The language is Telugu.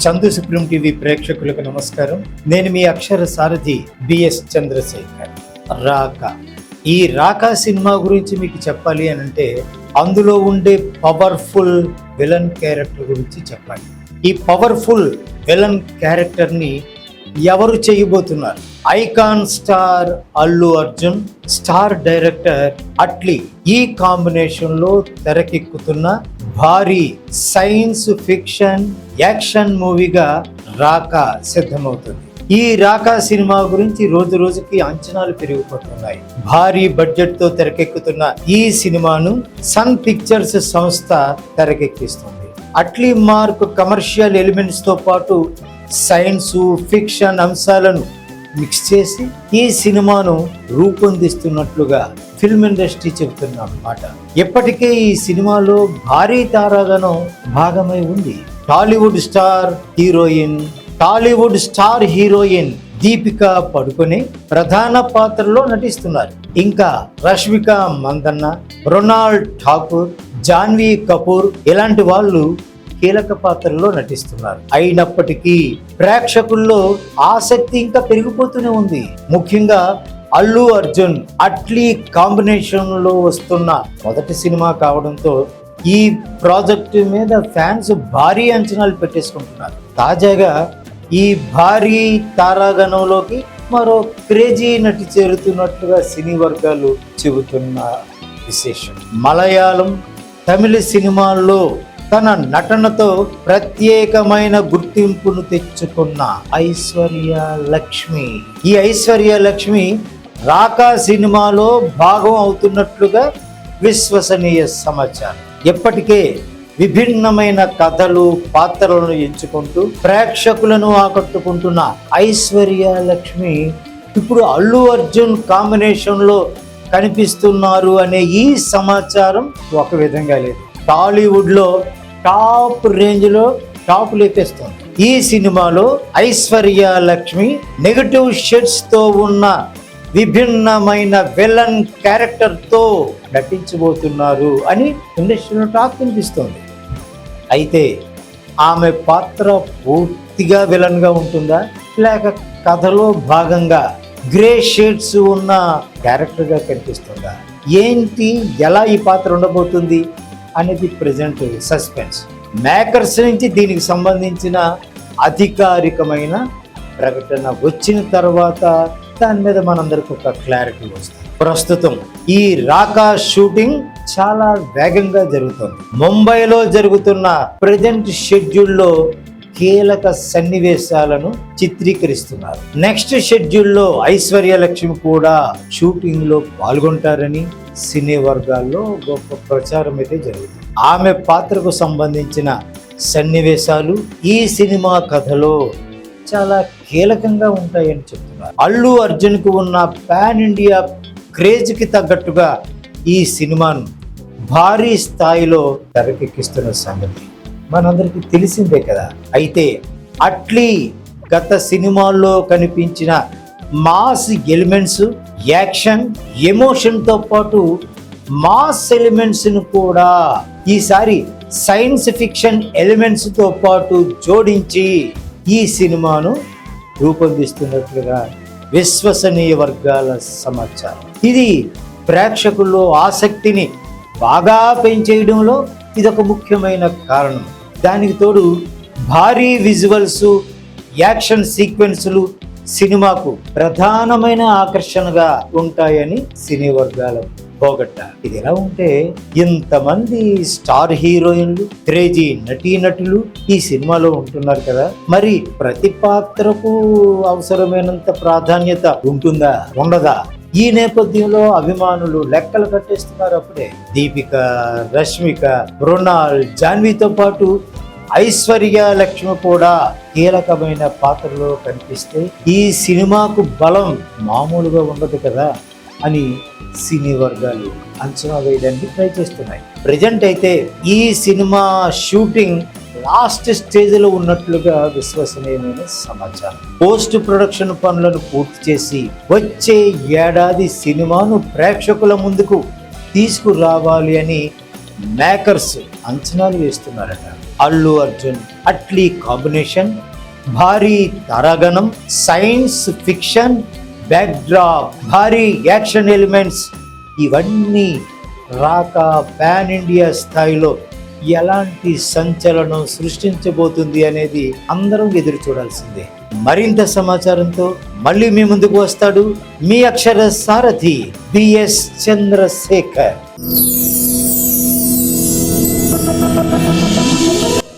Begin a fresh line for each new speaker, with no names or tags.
చందు సుప్రీం టీవీ ప్రేక్షకులకు నమస్కారం. నేను మీ అక్షర సారథి బిఎస్ చంద్రశేఖర్. ఈ రాకా సినిమా గురించి మీకు చెప్పాలి అని అంటే అందులో ఉండే పవర్ఫుల్ విలన్ క్యారెక్టర్ గురించి చెప్పాలి. ఈ పవర్ఫుల్ విలన్ క్యారెక్టర్ ని ఎవరు చేయబోతున్నారు? Icon star Allu Arjun, star director Atlee. ఈ కాంబినేషన్ లో తెరకెక్కుతున్న భారీ సైన్స్ ఫిక్షన్ యాక్షన్ మూవీగా రాకా సిద్ధమవుతుంది. ఈ రాకా సినిమా గురించి రోజు రోజుకి అంచనాలు పెరిగిపోతున్నాయి. భారీ బడ్జెట్ తో తెరకెక్కుతున్న ఈ సినిమాను సన్ పిక్చర్స్ సంస్థ తెరకెక్కిస్తుంది. అట్లీ మార్క్ కమర్షియల్ ఎలిమెంట్స్ తో పాటు సైన్స్ ఫిక్షన్ అంశాలను మిక్స్ చేసి ఈ సినిమాను రూపొందిస్తున్నట్లుగా ఫిల్మ్ ఇండస్ట్రీ చెబుతున్న మాట. ఇప్పటికే ఈ సినిమాలో భారీ తారాగణం భాగమై ఉంది. టాలీవుడ్ స్టార్ హీరోయిన్ దీపికా పడుకొని ప్రధాన పాత్రలో నటిస్తున్నారు. ఇంకా రష్మిక మందన్న, మృణాల్ ఠాకూర్, జాన్వీ కపూర్ ఇలాంటి వాళ్ళు కీలక పాత్రలో నటిస్తున్నారు. అయినప్పటికీ ప్రేక్షకుల్లో ఆసక్తి ఇంకా పెరిగిపోతూనే ఉంది. ముఖ్యంగా అల్లు అర్జున్ అట్లీ కాంబినేషన్ లో వస్తున్న మొదటి సినిమా కావడంతో ఈ ప్రాజెక్టు మీద ఫ్యాన్స్ భారీ అంచనాలు పెట్టేసుకుంటున్నారు. తాజాగా ఈ భారీ తారాగణంలోకి మరో క్రేజీ నటి చేరుతున్నట్లుగా సినీ వర్గాలు చెబుతున్న విశేషం. మలయాళం, తమిళ సినిమాల్లో తన నటనతో ప్రత్యేకమైన గుర్తింపును తెచ్చుకున్న ఐశ్వర్య లక్ష్మి. ఈ ఐశ్వర్య లక్ష్మి రాకా సినిమాలో భాగం అవుతున్నట్లుగా విశ్వసనీయ సమాచారం. ఇప్పటికే విభిన్నమైన కథలు, పాత్రలను ఎంచుకుంటూ ప్రేక్షకులను ఆకట్టుకుంటున్న ఐశ్వర్య లక్ష్మి ఇప్పుడు అల్లు అర్జున్ కాంబినేషన్ లో కనిపిస్తున్నారు అనే ఈ సమాచారం ఒక విధంగా లేదు. టాలీవుడ్ లో టాప్ రేంజ్ లో టాప్ లేపేస్తుంది. ఈ సినిమాలో ఐశ్వర్య లక్ష్మి నెగటివ్ షేడ్స్ తో ఉన్న విభిన్నమైన విలన్ క్యారెక్టర్ తో నటించబోతున్నారు అని ఇండస్ట్రీలో టాక్ వినిపిస్తుంది. అయితే ఆమె పాత్ర పూర్తిగా విలన్ గా ఉంటుందా, లేక కథలో భాగంగా గ్రే షేడ్స్ ఉన్న క్యారెక్టర్ గా కనిపిస్తుందా, ఏంటి, ఎలా ఈ పాత్ర ఉండబోతుంది అనేది ప్రెజెంట్ సస్పెన్స్. మేకర్స్ నుంచి దీనికి సంబంధించిన అధికారికమైన ప్రకటన వచ్చిన తర్వాత దాని మీద మనందరికి ఒక క్లారిటీ వస్తుంది. ప్రస్తుతం ఈ రాకా షూటింగ్ చాలా వేగంగా జరుగుతుంది. ముంబైలో జరుగుతున్న ప్రెజెంట్ షెడ్యూల్లో కీలక సన్నివేశాలను చిత్రీకరిస్తున్నారు. నెక్స్ట్ షెడ్యూల్లో ఐశ్వర్య లక్ష్మి కూడా షూటింగ్ లో పాల్గొంటారని సినీ వర్గాల్లో గొప్ప ప్రచారం అయితే జరుగుతుంది. ఆమె పాత్రకు సంబంధించిన సన్నివేశాలు ఈ సినిమా కథలో చాలా కీలకంగా ఉంటాయని చెప్తున్నారు. అల్లు అర్జున్ కు ఉన్న పాన్ ఇండియా క్రేజ్ కి తగ్గట్టుగా ఈ సినిమాను భారీ స్థాయిలో తెరకెక్కిస్తున్న సంగతి మనందరికీ తెలిసిందే కదా. అయితే అట్లీ గత సినిమాల్లో కనిపించిన మాస్ ఎలిమెంట్స్, యాక్షన్, ఎమోషన్ తో పాటు మాస్ ఎలిమెంట్స్ ను కూడా ఈసారి సైన్స్ ఫిక్షన్ ఎలిమెంట్స్ తో పాటు జోడించి ఈ సినిమాను రూపొందిస్తున్నట్లుగా విశ్వసనీయ వర్గాల సమాచారం. ఇది ప్రేక్షకుల్లో ఆసక్తిని బాగా పెంచేయడంలో ఇదొక ముఖ్యమైన కారణం. దానికి తోడు భారీ విజువల్స్, యాక్షన్ సీక్వెన్సులు సినిమాకు ప్రధానమైన ఆకర్షణగా ఉంటాయని సినీ వర్గాల పోగొట్ట. ఇది ఎలా ఉంటే ఇంతమంది స్టార్ హీరోయిన్లు, క్రేజీ నటీనటులు ఈ సినిమాలో ఉంటున్నారు కదా, మరి ప్రతి పాత్రకు అవసరమైనంత ప్రాధాన్యత ఉంటుందా, ఉండదా? ఈ నేపథ్యంలో అభిమానులు లెక్కలు కట్టేస్తున్నారు. అప్పుడే దీపిక, రష్మిక, మృణాల్, జాన్వీతో పాటు ఐశ్వర్య లక్ష్మి కూడా కీలకమైన పాత్రలో కనిపిస్తే ఈ సినిమాకు బలం మామూలుగా ఉండదు కదా అని సినీ వర్గాలు అంచనా వేయడానికి ట్రై చేస్తున్నాయి. ప్రజెంట్ అయితే ఈ సినిమా షూటింగ్ లాస్ట్ స్టేజ్ లో ఉన్నట్లుగా విశ్వసనీయమైన సమాచారం. పోస్ట్ ప్రొడక్షన్ పనులను పూర్తి చేసి వచ్చే ఏడాది సినిమాను ప్రేక్షకుల ముందుకు తీసుకురావాలి అని మేకర్స్ అంచనాలు వేస్తున్నారట. అల్లు అర్జున్ అట్లీ కాంబినేషన్, భారీ తారాగణం, సైన్స్ ఫిక్షన్ బ్యాక్డ్రాప్, భారీ యాక్షన్ ఎలిమెంట్స్, ఇవన్నీ రాకా పాన్ ఇండియా స్థాయిలో ఎలాంటి సంచలనం సృష్టించబోతుంది అనేది అందరం ఎదురు చూడాల్సిందే. మరింత సమాచారంతో మళ్ళీ మీ ముందుకు వస్తాడు మీ అక్షర సారథి బిఎస్ చంద్రశేఖర్.